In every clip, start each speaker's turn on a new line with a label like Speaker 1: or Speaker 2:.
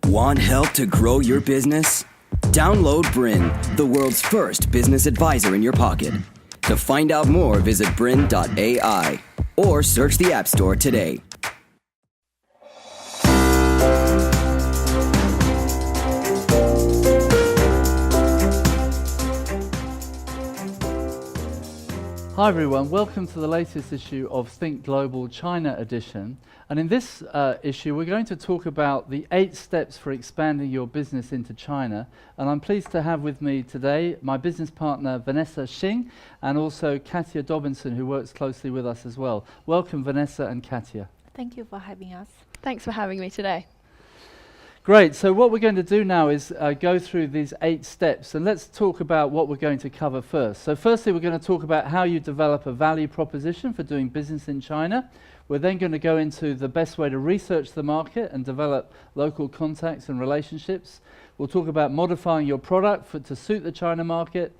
Speaker 1: Want help to grow your business? Download BRiN, the world's first business advisor in your pocket. To find out more, visit BRiN.ai or search the App Store today.
Speaker 2: Hi everyone, welcome to the latest issue of Think Global China edition. And in this issue we're going to talk about the 8 steps for expanding your business into China. And I'm pleased to have with me today my business partner Vanessa Xing and also Katya Dobinson, who works closely with us as well. Welcome Vanessa and Katya.
Speaker 3: Thank you for having us.
Speaker 4: Thanks for having me today.
Speaker 2: Great, so what we're going to do now is go through these 8 steps, and let's talk about what we're going to cover first. So firstly, we're going to talk about how you develop a value proposition for doing business in China. We're then going to go into the best way to research the market and develop local contacts and relationships. We'll talk about modifying your product to suit the China market,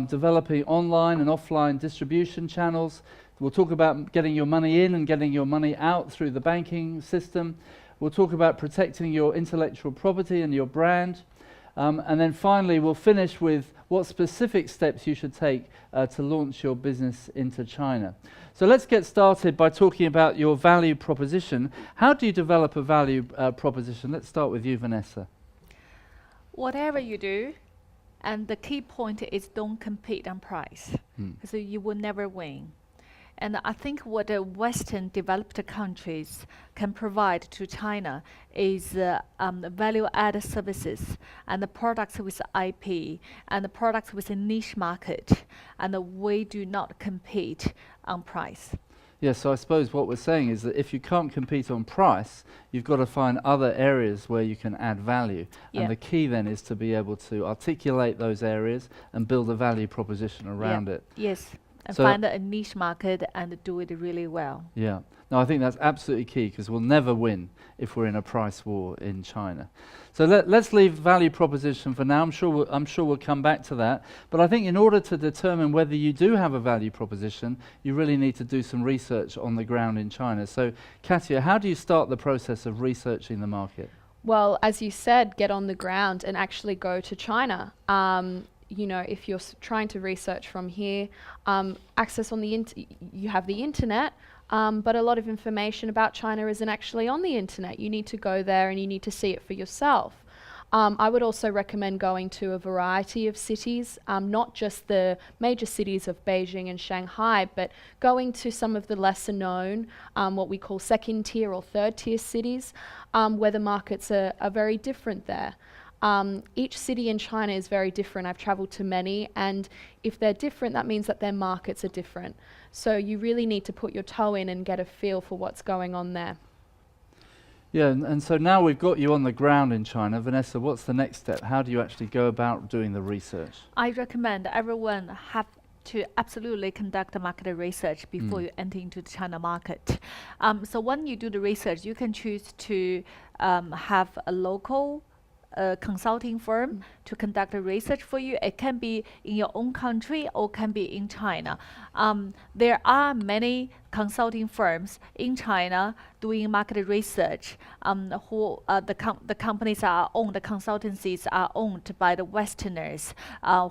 Speaker 2: developing online and offline distribution channels. We'll talk about getting your money in and getting your money out through the banking system. We'll talk about protecting your intellectual property and your brand. And then finally, we'll finish with what specific steps you should take to launch your business into China. So let's get started by talking about your value proposition. How do you develop a value proposition? Let's start with you, Vanessa.
Speaker 3: Whatever you do, and the key point is don't compete on price, so you will never win. And I think what the Western developed countries can provide to China is value-added services and the products with IP and the products with a niche market. And we do not compete on price.
Speaker 2: Yes, so I suppose what we're saying is that if you can't compete on price, you've got to find other areas where you can add value.
Speaker 3: Yeah.
Speaker 2: And the key then is to be able to articulate those areas and build a value proposition around it.
Speaker 3: Yes. And
Speaker 2: So
Speaker 3: find a niche market and do it really well.
Speaker 2: Yeah, no, I think that's absolutely key because we'll never win if we're in a price war in China. So let's leave value proposition for now. I'm sure we'll come back to that. But I think in order to determine whether you do have a value proposition, you really need to do some research on the ground in China. So Katya, how do you start the process of researching the market?
Speaker 4: Well, as you said, get on the ground and actually go to China. You know, if you're trying to research from here, access on the you have the internet, but a lot of information about China isn't actually on the internet. You need to go there and you need to see it for yourself. I would also recommend going to a variety of cities, not just the major cities of Beijing and Shanghai, but going to some of the lesser known, what we call second tier or third tier cities, where the markets are very different there. Each city in China is very different. I've traveled to many, and if they're different, that means that their markets are different. So you really need to put your toe in and get a feel for what's going on there.
Speaker 2: Yeah, and so now we've got you on the ground in China. Vanessa, what's the next step? How do you actually go about doing the research?
Speaker 3: I recommend everyone have to absolutely conduct the market research before you enter into the China market. So when you do the research, you can choose to have a local consulting firm to conduct the research for you. It can be in your own country or can be in China. There are many consulting firms in China doing market research, who the companies are owned, the consultancies are owned by the Westerners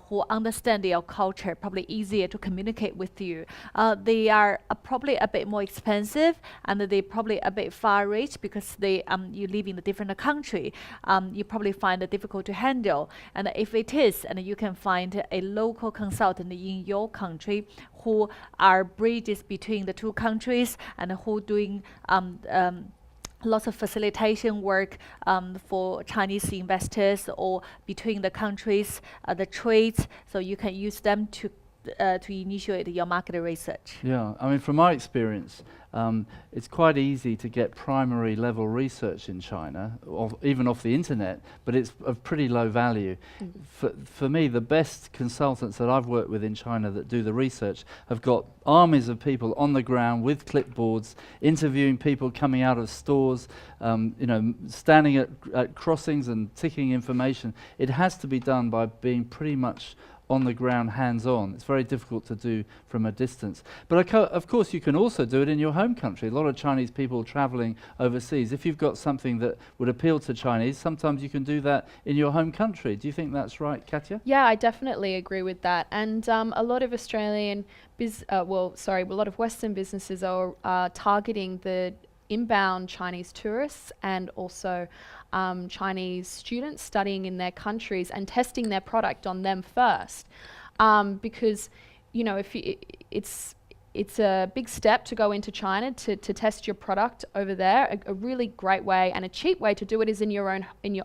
Speaker 3: who understand your culture, probably easier to communicate with you. They are probably a bit more expensive and they're probably a bit far-reach because they you live in a different country. You probably find it difficult to handle. And if it is, and you can find a local consultant in your country who are bridges between the two countries and who doing lots of facilitation work for Chinese investors or between the countries, the trades, so you can use them to initiate your market research.
Speaker 2: Yeah, I mean, from my experience, it's quite easy to get primary level research in China, even off the internet, but it's of pretty low value. For me, the best consultants that I've worked with in China that do the research have got armies of people on the ground with clipboards, interviewing people coming out of stores, standing at crossings and ticking information. It has to be done by being pretty much on the ground, hands-on. It's very difficult to do from a distance. But of course, you can also do it in your home country. A lot of Chinese people traveling overseas. If you've got something that would appeal to Chinese, sometimes you can do that in your home country. Do you think that's right, Katya?
Speaker 4: Yeah, I definitely agree with that. And a lot of a lot of Western businesses are targeting the inbound Chinese tourists and also Chinese students studying in their countries and testing their product on them first, because it's a big step to go into China to test your product over there. A really great way and a cheap way to do it is in your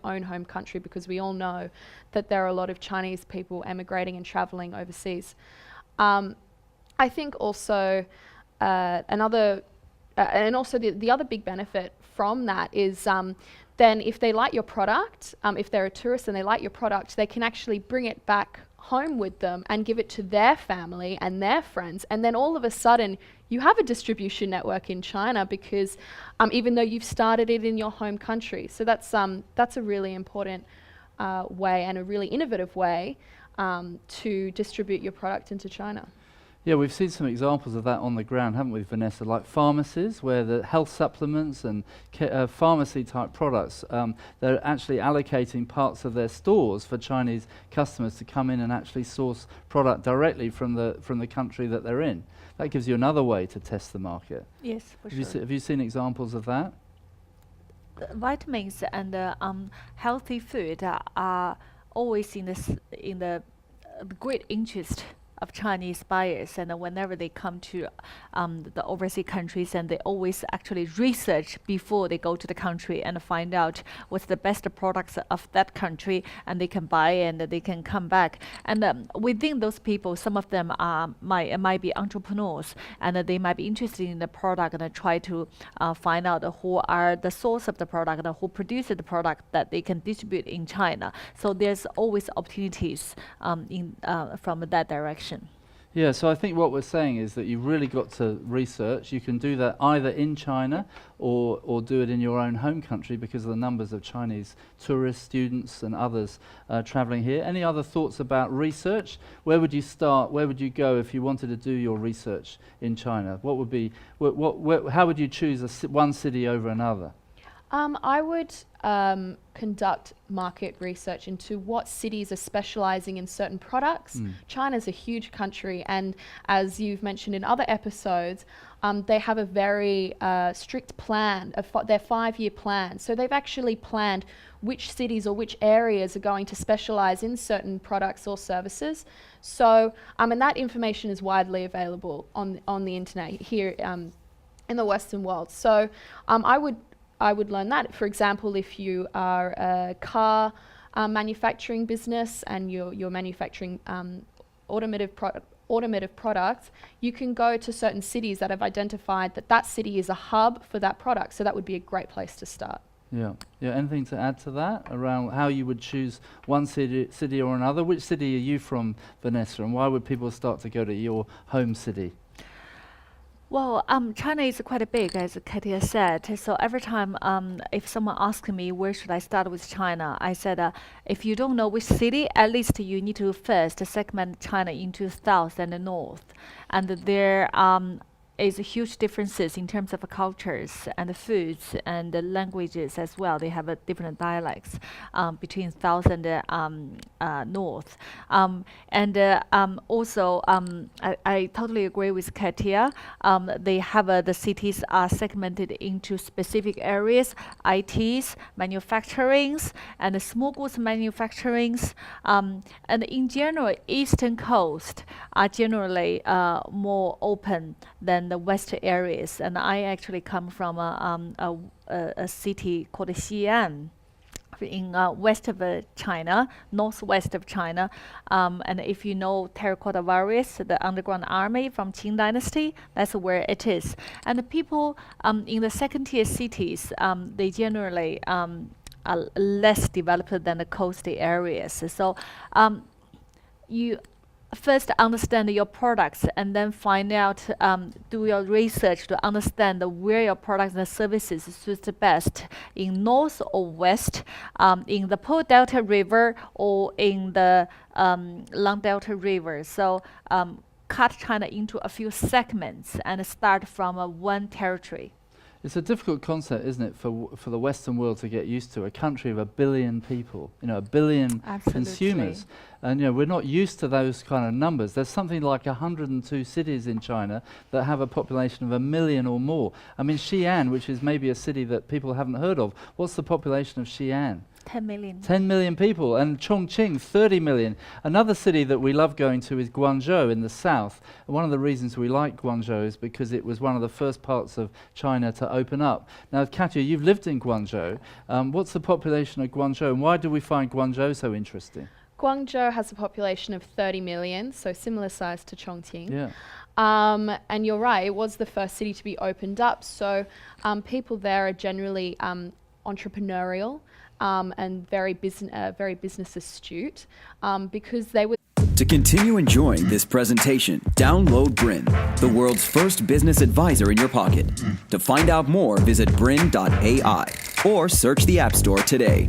Speaker 4: own home country, because we all know that there are a lot of Chinese people emigrating and traveling overseas. I think also the other big benefit from that is then if they like your product, if they're a tourist and they like your product, they can actually bring it back home with them and give it to their family and their friends. And then all of a sudden you have a distribution network in China, because even though you've started it in your home country. So that's a really important way and a really innovative way to distribute your product into China.
Speaker 2: Yeah, we've seen some examples of that on the ground, haven't we, Vanessa? Like pharmacies, where the health supplements and pharmacy-type products, they're actually allocating parts of their stores for Chinese customers to come in and actually source product directly from the country that they're in. That gives you another way to test the market.
Speaker 3: Yes, for
Speaker 2: Have
Speaker 3: sure.
Speaker 2: you seen examples of that?
Speaker 3: Vitamins and healthy food are always in the great interest of Chinese buyers, and whenever they come to the overseas countries, and they always actually research before they go to the country and find out what's the best products of that country, and they can buy and they can come back. And within those people, some of them might be entrepreneurs, and they might be interested in the product and try to find out who are the source of the product and who produces the product that they can distribute in China. So there's always opportunities from that direction.
Speaker 2: Yeah, so I think what we're saying is that you've really got to research. You can do that either in China or do it in your own home country, because of the numbers of Chinese tourists, students and others traveling here. Any other thoughts about research? Where would you start? Where would you go if you wanted to do your research in China? What would be, how would you choose one city over another?
Speaker 4: I would conduct market research into what cities are specializing in certain products. China's a huge country, and as you've mentioned in other episodes, they have a very strict plan, their 5-year plan. So they've actually planned which cities or which areas are going to specialize in certain products or services. So, and that information is widely available on the internet here in the Western world. So I would learn that. For example, if you are a car manufacturing business and you're manufacturing automotive products, you can go to certain cities that have identified that city is a hub for that product. So that would be a great place to start.
Speaker 2: Yeah. Anything to add to that around how you would choose one city or another? Which city are you from, Vanessa, and why would people start to go to your home city?
Speaker 3: Well, China is quite big, as Katya said. So every time if someone asks me where should I start with China, I said if you don't know which city, at least you need to first segment China into south and north. And there is huge differences in terms of cultures and foods and languages as well. They have different dialects between south and north. Also, I totally agree with Katya. They have the cities are segmented into specific areas: ITs, manufacturings, and small goods manufacturings. And in general, Eastern Coast are generally more open than the western areas. And I actually come from a city called Xi'an in west of China, northwest of China. And if you know terracotta warriors, the underground army from Qing dynasty, that's where it is. And the people in the second tier cities, they generally are less developed than the coastal areas. So first understand your products and then find out, do your research to understand where your products and services suit the best in north or west, in the Po Delta River or in the Long Delta River. So cut China into a few segments and start from one territory.
Speaker 2: It's a difficult concept, isn't it, for the Western world to get used to. A country of 1 billion people, 1 billion consumers, and we're not used to those kind of numbers. There's something like 102 cities in China that have a population of 1 million or more. I mean, Xi'an, which is maybe a city that people haven't heard of, what's the population of Xi'an?
Speaker 3: 10 million.
Speaker 2: 10 million people. And Chongqing, 30 million. Another city that we love going to is Guangzhou in the south. And one of the reasons we like Guangzhou is because it was one of the first parts of China to open up. Now, Katya, you've lived in Guangzhou. What's the population of Guangzhou, and why do we find Guangzhou so interesting?
Speaker 4: Guangzhou has a population of 30 million, so similar size to Chongqing.
Speaker 2: Yeah.
Speaker 4: And you're right, it was the first city to be opened up. So people there are generally entrepreneurial and very business astute because they would.
Speaker 1: To continue enjoying this presentation, download BRiN, the world's first business advisor in your pocket. To find out more, visit BRiN.ai or search the App Store today.